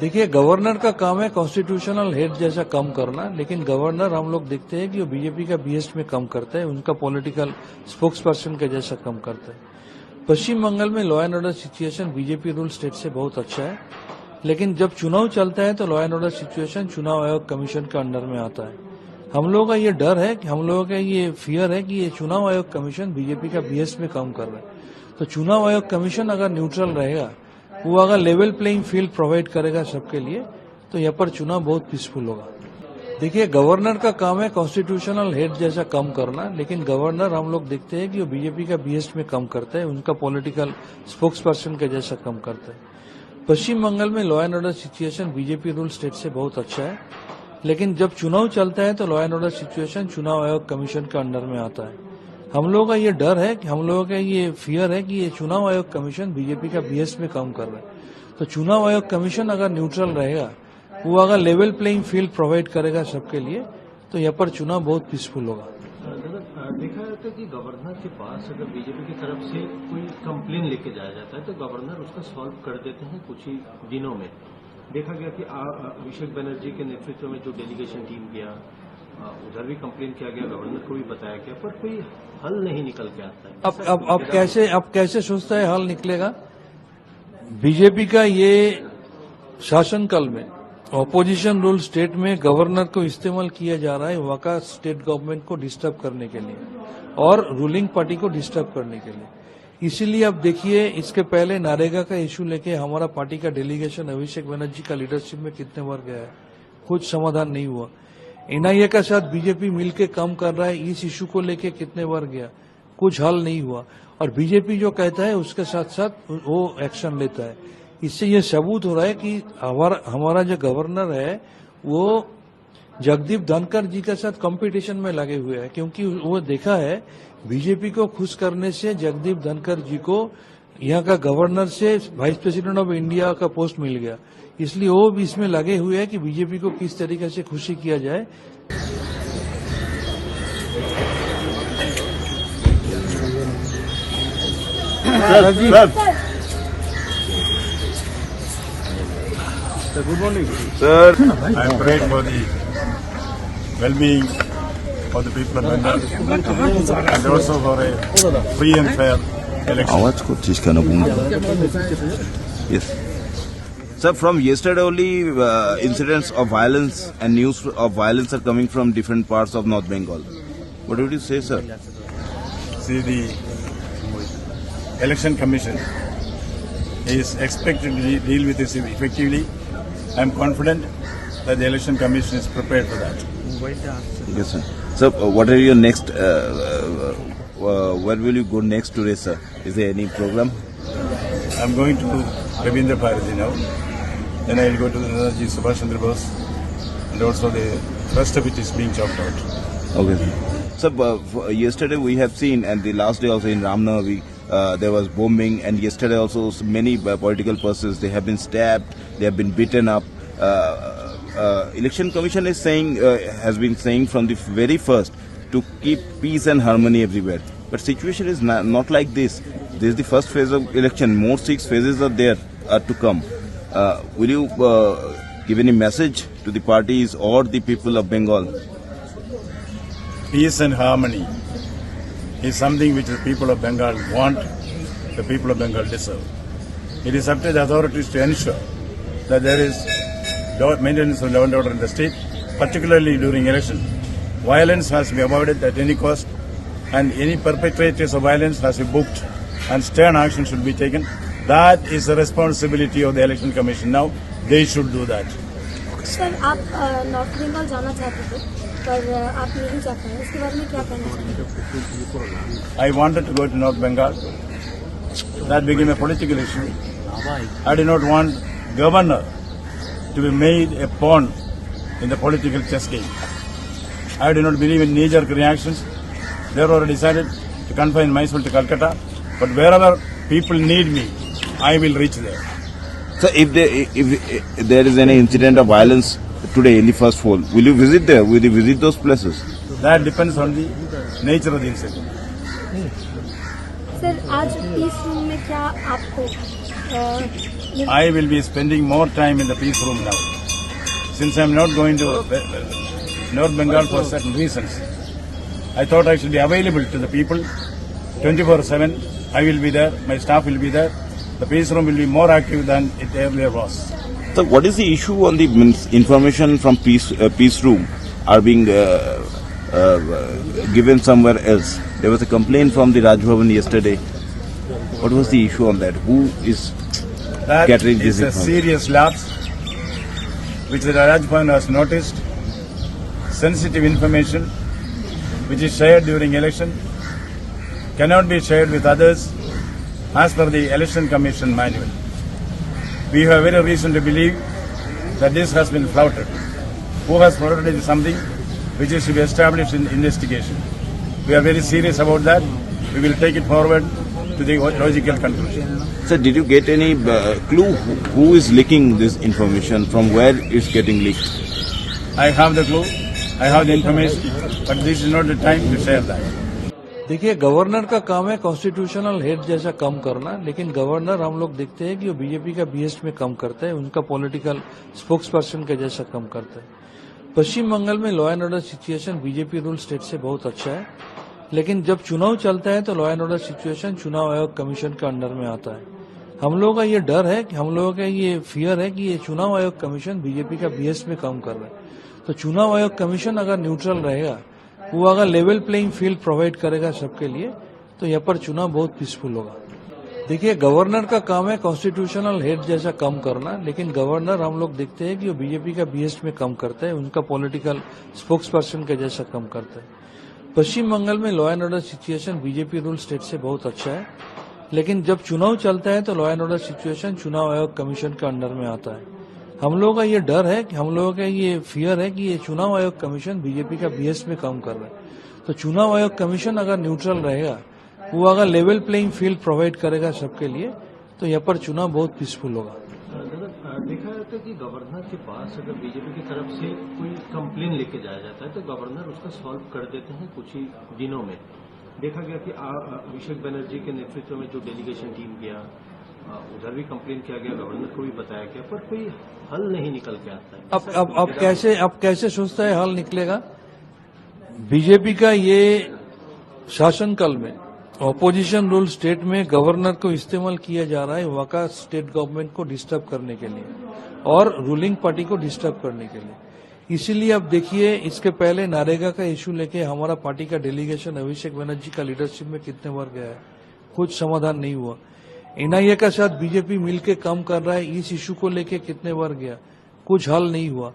देखिए, गवर्नर का काम है कॉन्स्टिट्यूशनल हेड जैसा कम करना, लेकिन गवर्नर हम लोग देखते हैं कि वो बीजेपी का बीएसपी में कम करता है, उनका पॉलिटिकल स्पोक्स पर्सन के जैसा कम करता है। पश्चिम बंगाल में law and order situation BJP rule state से बहुत अच्छा है, लेकिन जब चुनाव चलता है तो लॉ एंड ऑर्डर सिचुएशन चुनाव आयोग कमीशन के अंडर में आता है। हम लोगों का ये डर है, हम लोगों का ये फियर है कि ये चुनाव आयोग कमीशन बीजेपी का बीएस में कम कर रहा है। तो चुनाव आयोग कमीशन अगर न्यूट्रल रहेगा, वो अगर लेवल प्लेइंग फील्ड प्रोवाइड करेगा सबके लिए, तो यहाँ पर चुनाव बहुत पीसफुल होगा। देखिए, गवर्नर का काम है कॉन्स्टिट्यूशनल हेड जैसा कम करना, लेकिन गवर्नर हम लोग देखते हैं कि वो बीजेपी का बीएस में कम करता है, उनका पॉलिटिकल स्पोक्स पर्सन के जैसा कम करता है। पश्चिम बंगाल में law and order situation BJP rule state से बहुत अच्छा है, लेकिन जब चुनाव चलता है तो लॉ एंड ऑर्डर सिचुएशन चुनाव आयोग कमीशन के अंडर में आता है। हम लोगों का ये डर है, हम लोगों का ये फियर है कि ये चुनाव आयोग कमीशन बीजेपी का बीएस में कम कर रहा है। तो चुनाव आयोग कमीशन अगर न्यूट्रल रहेगा, वो अगर लेवल प्लेइंग फील्ड प्रोवाइड करेगा सबके लिए, तो यहाँ पर चुनाव बहुत पीसफुल होगा। देखा जाता है कि गवर्नर के पास अगर बीजेपी की तरफ से कोई कंप्लेन लेके जाया जाता है तो गवर्नर उसका सॉल्व कर देते हैं कुछ ही दिनों में। देखा गया कि अभिषेक बनर्जी के नेतृत्व में जो डेलीगेशन टीम गया, उधर भी कंप्लेन किया गया, गवर्नर को भी बताया गया, पर कोई हल नहीं निकल के आता है। अब कैसे सोचता है हल निकलेगा? बीजेपी का ये शासनकाल में ऑपोजिशन रूल स्टेट में गवर्नर को इस्तेमाल किया जा रहा है वहां का स्टेट गवर्नमेंट को डिस्टर्ब करने के लिए और रूलिंग पार्टी को डिस्टर्ब करने के लिए। इसीलिए अब देखिए, इसके पहले नरेगा का इश्यू लेके हमारा पार्टी का डेलीगेशन अभिषेक बनर्जी का लीडरशिप में कितने बार गया है, कुछ समाधान नहीं हुआ। एनआईए के साथ बीजेपी मिलकर काम कर रहा है, इस इश्यू को लेके कितने बार गया, कुछ हल नहीं हुआ। और बीजेपी जो कहता है उसके साथ साथ वो एक्शन लेता है। इससे ये सबूत हो रहा है कि हमारा जो गवर्नर है वो जगदीप धनखड़ जी के साथ कंपटीशन में लगे हुए हैं, क्योंकि वो देखा है बीजेपी को खुश करने से जगदीप धनखड़ जी को यहाँ का गवर्नर से वाइस प्रेसिडेंट ऑफ इंडिया का पोस्ट मिल गया, इसलिए वो भी इसमें लगे हुए हैं कि बीजेपी को किस तरीके से खुशी किया जाए। Good morning, sir. I am praying for the well-being of the people of Bengal and also for a free and fair election. आवाज को चीज का ना Yes. Sir, from yesterday only incidents of violence and news of violence are coming from different parts of North Bengal. What would you say, sir? See, the Election Commission is expected to deal with this effectively. I am confident that the Election Commission is prepared for that. Yes, sir. So, what are your next? Where will you go next today, sir? Is there any program? I am going to Rabindra Bharati now. Then I will go to the Netaji Subhash Chandra Bose, and also the rest of it is being chopped out. Okay, sir. So, yesterday we have seen, and the last day also in Ramnavi, there was bombing, and yesterday also many political persons, they have been stabbed, they have been beaten up. Election Commission is saying, has been saying from the very first to keep peace and harmony everywhere. But situation is not like this. This is the first phase of election. More 6 phases are there to come. Will you give any message to the parties or the people of Bengal? Peace and harmony is something which the people of Bengal want, the people of Bengal deserve. It is up to the authorities to ensure that there is maintenance of law and order in the state, particularly during election. Violence has to be avoided at any cost, and any perpetrators of violence has to be booked, and stern action should be taken. That is the responsibility of the Election Commission now. They should do that. Sir, आप north Bengal जाना चाहते थे, पर आप नहीं जा पाए, इसके बारे में क्या कहना चाहते हैं? I wanted to go to North Bengal. That became a political issue. I did not want governor to be made a pawn in the political chess game. I do not believe in knee-jerk reactions. Therefore, I decided to confine myself to Calcutta. But wherever people need me, I will reach there. So, if there is any incident of violence today in the first fall, will you visit there? Will you visit those places? That depends on the nature of the incident. Sir, आज piece room में क्या आपको I will be spending more time in the peace room now. Since I am not going to North Bengal for certain reasons, I thought I should be available to the people 24/7. I will be there, my staff will be there. The peace room will be more active than it earlier was. So, what is the issue on the information from peace room are being given somewhere else? There was a complaint from the Raj Bhavan yesterday. What was the issue on that? Who is That catering this is a information? serious lapse which the Raj Bhavan has noticed. Sensitive information which is shared during election cannot be shared with others as per the Election Commission manual. We have every reason to believe that this has been flouted. Who has flouted is something which is to be established in investigation. We are very serious about that. We will take it forward to the logical conclusion. Sir, did you get any clue who is leaking this information? From where it's getting leaked? I have the clue, I have the information, but this is not the time to share that. देखिए, governor का काम है constitutional head जैसा कम करना, लेकिन governor हम लोग देखते हैं कि वो बीजेपी का बीएस्ट में कम करता है, उनका पॉलिटिकल स्पोक्स पर्सन के जैसा कम करता है। पश्चिम बंगाल में law and order situation BJP rule state से बहुत अच्छा है, लेकिन जब चुनाव चलता है तो लॉ एंड ऑर्डर सिचुएशन चुनाव आयोग कमीशन के अंडर में आता है। हम लोगों का ये डर है कि हम लोगों का ये फियर है कि ये चुनाव आयोग कमीशन बीजेपी का बीएस में कम कर रहा है। तो चुनाव आयोग कमीशन अगर न्यूट्रल रहेगा, वो अगर लेवल प्लेइंग फील्ड प्रोवाइड करेगा सबके लिए, तो यहाँ पर चुनाव बहुत पीसफुल होगा। देखिए, गवर्नर का काम है कॉन्स्टिट्यूशनल हेड जैसा कम करना, लेकिन गवर्नर हम लोग देखते हैं कि वो बीजेपी का बीएस में कम करता है, उनका पॉलिटिकल स्पोक्स पर्सन के जैसा कम करता है। पश्चिम बंगाल में law and order situation BJP rule state से बहुत अच्छा है, लेकिन जब चुनाव चलता है तो लॉ एंड ऑर्डर सिचुएशन चुनाव आयोग कमीशन के अंडर में आता है। हम लोगों का ये डर है कि हम लोगों का ये फियर है कि ये चुनाव आयोग कमीशन बीजेपी का बीएस में कम कर रहा है। तो चुनाव आयोग कमीशन अगर न्यूट्रल रहेगा, वो अगर लेवल प्लेइंग फील्ड प्रोवाइड करेगा सबके लिए, तो यहाँ पर चुनाव बहुत पीसफुल होगा। देखा जाता है कि गवर्नर के पास अगर बीजेपी की तरफ से कोई कंप्लेन लेके जाया जाता है तो गवर्नर उसका सॉल्व कर देते हैं कुछ ही दिनों में। देखा गया कि अभिषेक बनर्जी के नेतृत्व में जो डेलीगेशन टीम गया, उधर भी कंप्लेन किया गया, गवर्नर को भी बताया गया, पर कोई हल नहीं निकल के आता है। अब कैसे सोचता है हल निकलेगा? बीजेपी का ये शासनकाल में ऑपोजिशन रूल स्टेट में गवर्नर को इस्तेमाल किया जा रहा है वहां का स्टेट गवर्नमेंट को डिस्टर्ब करने के लिए और रूलिंग पार्टी को डिस्टर्ब करने के लिए। इसीलिए अब देखिए, इसके पहले नरेगा का इश्यू लेके हमारा पार्टी का डेलीगेशन अभिषेक बनर्जी का लीडरशिप में कितने बार गया है, कुछ समाधान नहीं हुआ। एनआईए के साथ बीजेपी मिलकर काम कर रहा है, इस इश्यू को लेके कितने बार गया, कुछ हल नहीं हुआ।